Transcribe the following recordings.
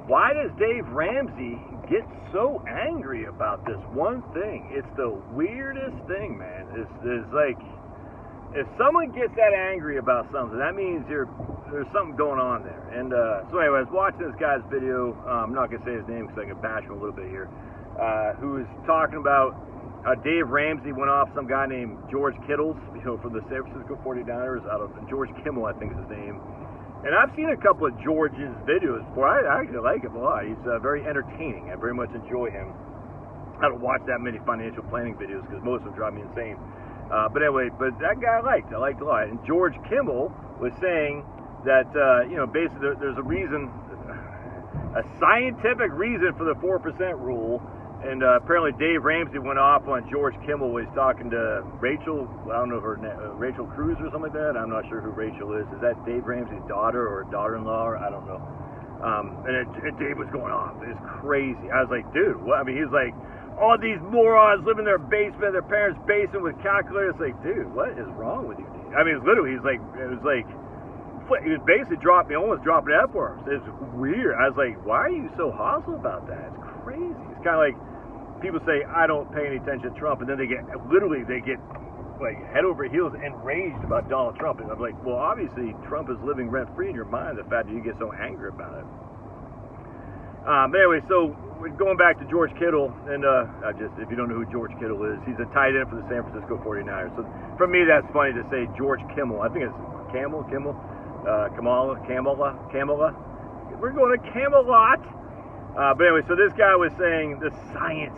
why does Dave Ramsey get so angry about this one thing? It's the weirdest thing, man. It's like, if someone gets that angry about something, that means there's something going on there. And so anyway, I was watching this guy's video. I'm not going to say his name because I can bash him a little bit here. Who was talking about how Dave Ramsey went off some guy named George Kittles, from the San Francisco 49ers, out of George Kimmel, I think is his name. And I've seen a couple of George's videos before. I actually like him a lot. He's very entertaining. I very much enjoy him. I don't watch that many financial planning videos because most of them drive me insane. But anyway, that guy I liked a lot. And George Kimmel was saying that, basically there's a reason, a scientific reason for the 4% rule. And apparently Dave Ramsey went off on George Kimmel when he's talking to Rachel, I don't know her name, Rachel Cruz or something like that. I'm not sure who Rachel is. Is that Dave Ramsey's daughter or daughter-in-law? I don't know. And Dave was going off. It's crazy. I was like, dude, what? I mean, he's like, all these morons live in their basement, their parents' basement with calculators. Like, dude, what is wrong with you, dude? I mean, it's literally, he was basically almost dropping F-words. It's weird. I was like, why are you so hostile about that? It's crazy. It's kind of like people say, I don't pay any attention to Trump, and then they get like head over heels enraged about Donald Trump. And I'm like, well, obviously Trump is living rent-free in your mind, the fact that you get so angry about it. But anyway, so going back to George Kittle, and if you don't know who George Kittle is, he's a tight end for the San Francisco 49ers. So for me, that's funny to say George Kimmel. I think it's Kimmel, Kamala. We're going to Camelot. But anyway, so this guy was saying the science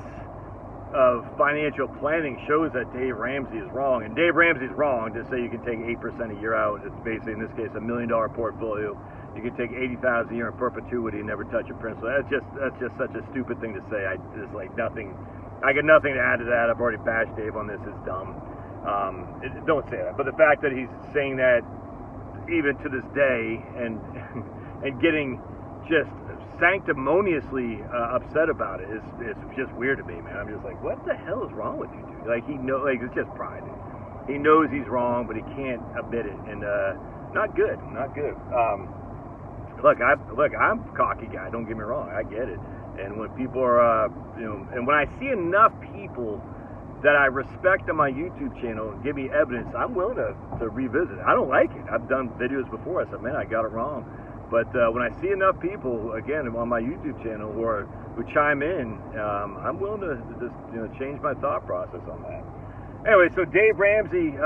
of financial planning shows that Dave Ramsey is wrong. And Dave Ramsey's wrong to say you can take 8% a year out. It's basically, in this case, $1 million portfolio. You can take $80,000 a year in perpetuity and never touch a principal. That's just such a stupid thing to say. I got nothing to add to that. I've already bashed Dave on this. It's dumb. Don't say that. But the fact that he's saying that even to this day and getting just sanctimoniously upset about it is just weird to me, man. I'm just like, what the hell is wrong with you, dude? Like, it's just pride. He knows he's wrong, but he can't admit it, and not good. Look, I'm a cocky guy. Don't get me wrong. I get it. And when people are, and when I see enough people that I respect on my YouTube channel and give me evidence, I'm willing to revisit it. I don't like it. I've done videos before. I said, man, I got it wrong. But when I see enough people, again, on my YouTube channel who chime in, I'm willing to just change my thought process on that. Anyway, so Dave Ramsey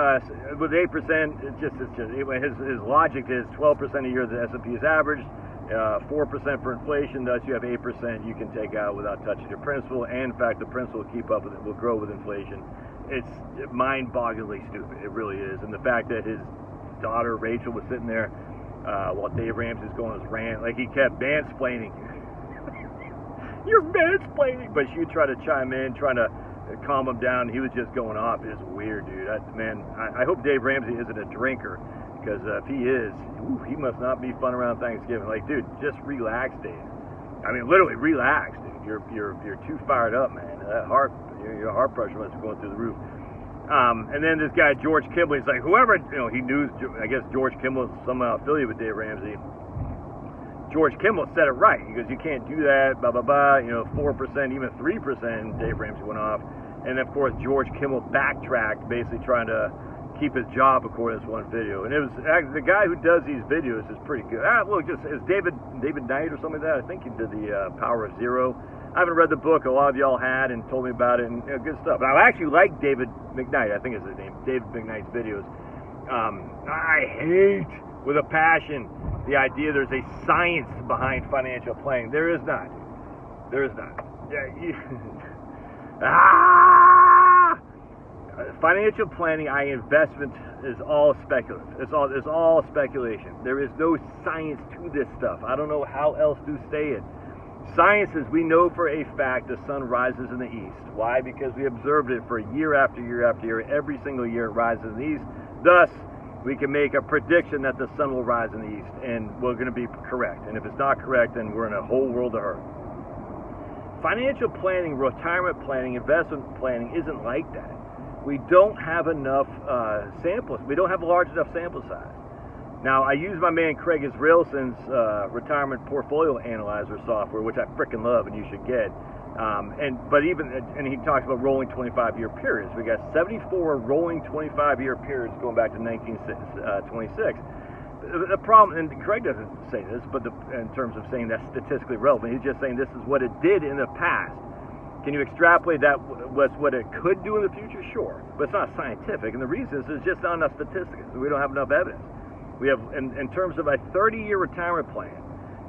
with 8%, his logic is 12% a year the S&P is averaged, 4% for inflation. Thus, you have 8% you can take out without touching your principal, and in fact, the principal will grow with inflation. It's mind-bogglingly stupid. It really is. And the fact that his daughter Rachel was sitting there while Dave Ramsey's going his rant, like he kept mansplaining. You're mansplaining, but she would try to chime in, trying to calm him down. He was just going off. It's weird, dude. I hope Dave Ramsey isn't a drinker, because if he is, he must not be fun around Thanksgiving. Like, dude, just relax, Dave. I mean, literally relax, dude. You're too fired up, man. That your heart pressure must be going through the roof. And then this guy George Kimmel, he's like, whoever, he knew. I guess George Kimmel is somehow affiliated with Dave Ramsey. George Kimmel said it right. He goes, you can't do that, blah, blah, blah, 4%, even 3%, Dave Ramsey went off. And, of course, George Kimmel backtracked, basically trying to keep his job according to this one video. And it was the guy who does these videos is pretty good. Look, it's David Knight or something like that. I think he did the Power of Zero. I haven't read the book. A lot of y'all had and told me about it, and good stuff. And I actually like David McKnight. I think is his name. David McKnight's videos. I hate with a passion the idea there's a science behind financial planning. There is not. There is not. Financial planning, investment is all speculative. It's all speculation. There is no science to this stuff. I don't know how else to say it. Science is, we know for a fact the sun rises in the east. Why? Because we observed it for year after year after year. Every single year it rises in the east. Thus, we can make a prediction that the sun will rise in the east, and we're going to be correct. And if it's not correct, then we're in a whole world of hurt. Financial planning, retirement planning, investment planning isn't like that. We don't have enough samples. We don't have a large enough sample size. Now, I use my man Craig Israelson's retirement portfolio analyzer software, which I freaking love and you should get. And he talks about rolling 25-year periods. We got 74 rolling 25-year periods going back to 1926. The problem, and Craig doesn't say this, but in terms of saying that's statistically relevant, he's just saying this is what it did in the past. Can you extrapolate that was what it could do in the future? Sure, but it's not scientific, and the reason is there's just not enough statistics. We don't have enough evidence. We have, in terms of a 30-year retirement plan,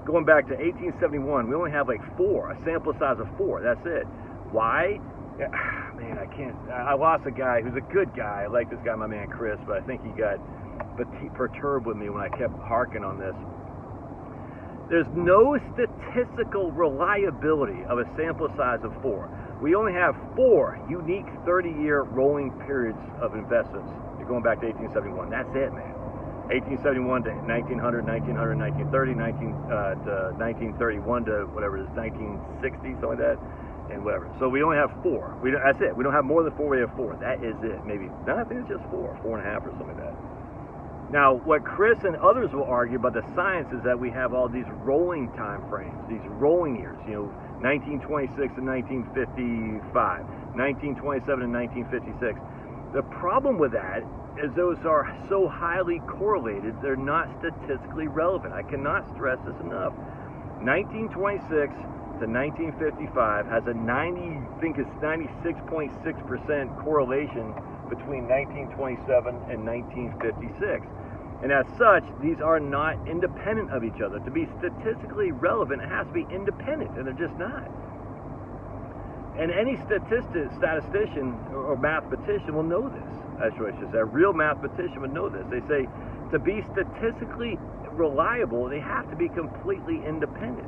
going back to 1871, we only have like 4, a sample size of 4. That's it. Why? Man, I can't. I lost a guy who's a good guy. I like this guy, my man Chris, but I think he got perturbed with me when I kept harking on this. There's no statistical reliability of a sample size of 4. We only have 4 unique 30-year rolling periods of investments. You're going back to 1871. That's it, man. 1871 to 1900, 1900, 1930, 1931 to whatever it is, 1960, something like that, and whatever. So we only have 4. That's it. We don't have more than 4. We have 4. That is it. Maybe. No, I think it's just 4, 4.5 or something like that. Now, what Chris and others will argue about the science is that we have all these rolling time frames, these rolling years, 1926 and 1955, 1927 and 1956. The problem with that is those are so highly correlated, they're not statistically relevant. I cannot stress this enough. 1926 to 1955 has a 96.6% correlation between 1927 and 1956. And as such, these are not independent of each other. To be statistically relevant, it has to be independent, and they're just not. And any statistician or mathematician will know this. That's what I should say. A real mathematician would know this. They say to be statistically reliable, they have to be completely independent.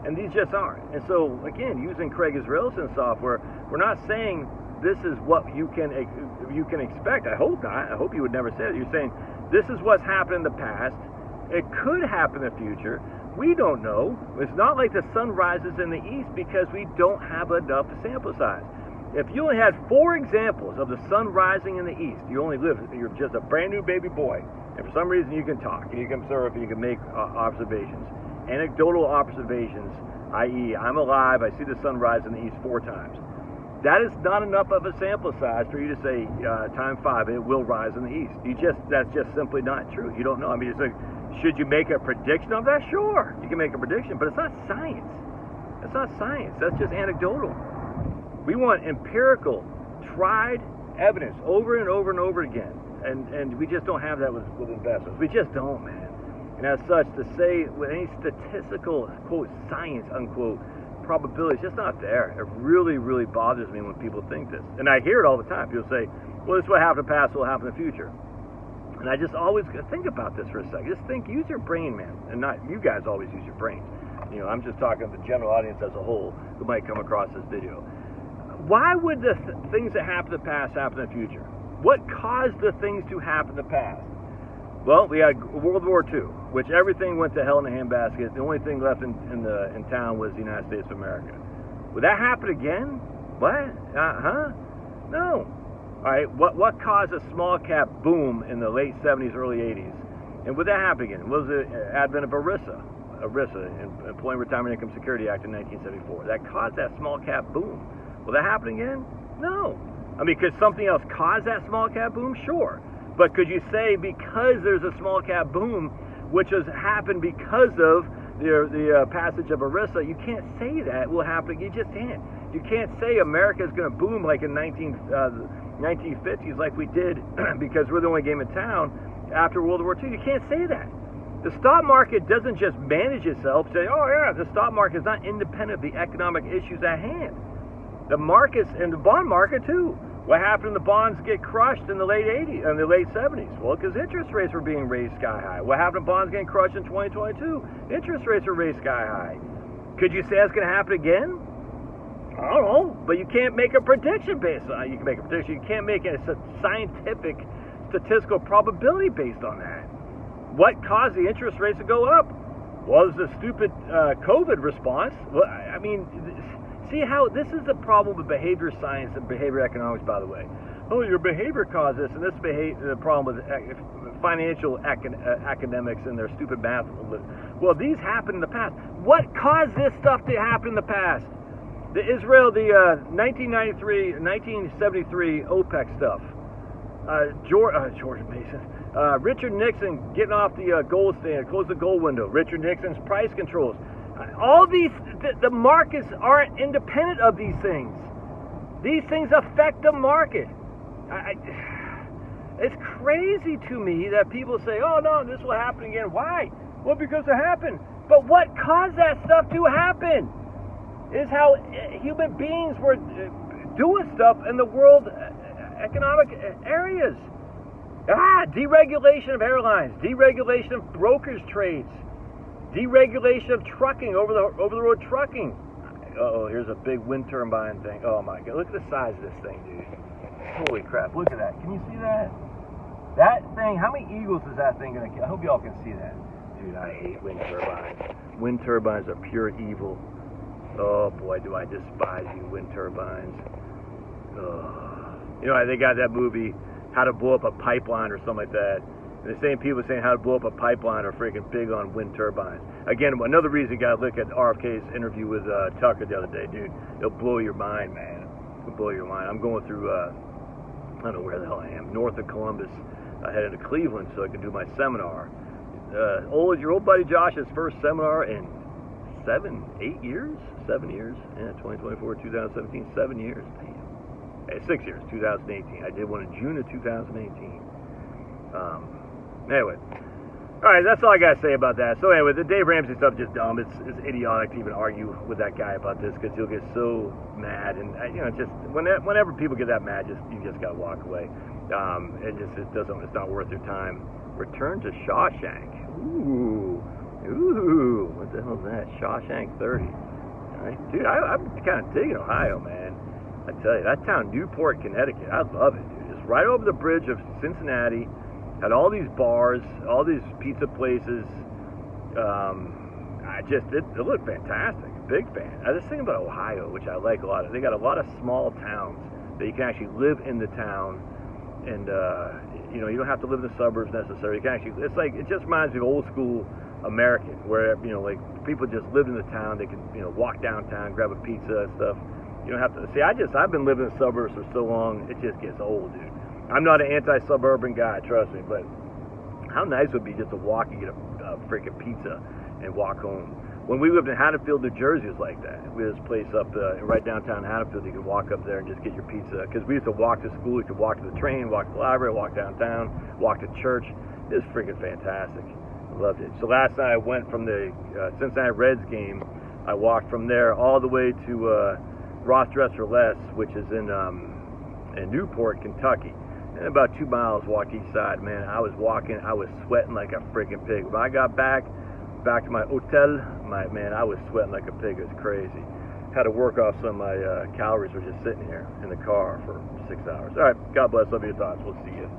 And these just aren't. And so, again, using Craig Israelson's software, we're not saying this is what you can expect. I hope not. I hope you would never say it. You're saying this is what's happened in the past. It could happen in the future. We don't know. It's not like the sun rises in the east because we don't have enough sample size. If you only had 4 examples of the sun rising in the east, you're just a brand new baby boy, and for some reason you can talk, and you can observe, and you can make observations. Anecdotal observations, i.e., I'm alive, I see the sun rise in the east 4 times. That is not enough of a sample size for you to say, time 5, it will rise in the east. That's just simply not true. You don't know. I mean, it's like, should you make a prediction of that? Sure, you can make a prediction, but it's not science. It's not science. That's just anecdotal. We want empirical, tried evidence over and over and over again. And we just don't have that with investments. We just don't, man. And as such, to say with any statistical, quote, science, unquote, probability, it's just not there. It really, really bothers me when people think this. And I hear it all the time. People say, well, this is what happened in the past, will happen in the future. And I just always think about this for a second. Just think, use your brain, man. And not, you guys always use your brains. I'm just talking to the general audience as a whole who might come across this video. Why would the things that happen in the past happen in the future? What caused the things to happen in the past? Well, we had World War II, which everything went to hell in a handbasket. The only thing left in town was the United States of America. Would that happen again? What? No. All right, what caused a small cap boom in the late 70s, early 80s? And would that happen again? Was the advent of ERISA, Employee Retirement Income Security Act in 1974. That caused that small cap boom. Will that happen again? No. I mean, could something else cause that small cap boom? Sure. But could you say because there's a small cap boom, which has happened because of the passage of ERISA, you can't say that will happen. You just can't. You can't say America is going to boom like in 1950s like we did because we're the only game in town after World War II. You can't say that. The stock market doesn't just manage itself, say, oh yeah, the stock market is not independent of the economic issues at hand. The markets and the bond market too. What happened when the bonds get crushed in the late 80s and the late 70s? Well, because interest rates were being raised sky high. What happened when bonds getting crushed in 2022? Interest rates were raised sky high. Could you say that's going to happen again? I don't know, but you can't make a prediction based on it. You can make a prediction. You can't make a scientific statistical probability based on that. What caused the interest rates to go up? Well, it was the stupid COVID response. Well, I mean, see how this is the problem with behavior science and behavior economics, by the way. Oh, your behavior caused this, and this the problem with financial academics and their stupid math. Well, these happened in the past. What caused this stuff to happen in the past? The 1973 OPEC stuff. George Mason. Richard Nixon getting off the gold stand, close the gold window. Richard Nixon's price controls. All these, the markets aren't independent of these things. These things affect the market. It's crazy to me that people say, oh no, this will happen again. Why? Well, because it happened. But what caused that stuff to happen is how human beings were doing stuff in the world economic areas. Deregulation of airlines, deregulation of brokers trades, deregulation of trucking, over the road trucking. Uh-oh, here's a big wind turbine thing. Oh my God, look at the size of this thing, dude. Holy crap, look at that. Can you see that? That thing, how many eagles is that thing gonna kill? I hope y'all can see that. Dude, I hate wind turbines. Wind turbines are pure evil. Oh boy, do I despise you, wind turbines. You know, they got that movie, How to Blow Up a Pipeline or something like that. And the same people saying how to blow up a pipeline are freaking big on wind turbines. Again, another reason you got to look at RFK's interview with Tucker the other day, dude. It'll blow your mind, man. It'll blow your mind. I'm going through, I don't know where the hell I am, north of Columbus. I headed to Cleveland so I could do my seminar. Your old buddy Josh's first seminar in 7 years? 7 years. Yeah, 2024, 2017, 7 years. Damn. 6 years, 2018. I did one in June of 2018. Anyway, all right, that's all I gotta say about that. So anyway, the Dave Ramsey stuff is just dumb. It's idiotic to even argue with that guy about this because he'll get so mad, and just whenever people get that mad, you just gotta walk away. It's not worth your time. Return to Shawshank. Ooh, what the hell is that? Shawshank 30. All right, dude, I'm kind of digging Ohio, man. I tell you, that town, Newport, Connecticut, I love it, dude. It's right over the bridge of Cincinnati. Had all these bars, all these pizza places. It looked fantastic. Big fan. I was thinking about Ohio, which I like a lot. They got a lot of small towns that you can actually live in the town, and you don't have to live in the suburbs necessarily. You can actually, it just reminds me of old school American, where like people just lived in the town. They could walk downtown, grab a pizza and stuff. You don't have to see. I've been living in the suburbs for so long, it just gets old, dude. I'm not an anti-suburban guy, trust me, but how nice would it be just to walk and get a freaking pizza and walk home? When we lived in Haddonfield, New Jersey, it was like that. We had this place up right downtown Haddonfield. You could walk up there and just get your pizza. Because we used to walk to school. You could walk to the train, walk to the library, walk downtown, walk to church. It was freaking fantastic. I loved it. So last night I went from the Cincinnati Reds game. I walked from there all the way to Ross Dress for Less, which is in Newport, Kentucky. And about 2 miles walked each side. Man, I was walking, I was sweating like a freaking pig. When I got back to my hotel, I was sweating like a pig. It was crazy. Had to work off some of my calories, were just sitting here in the car for 6 hours. All right, God bless. Love your thoughts. We'll see you.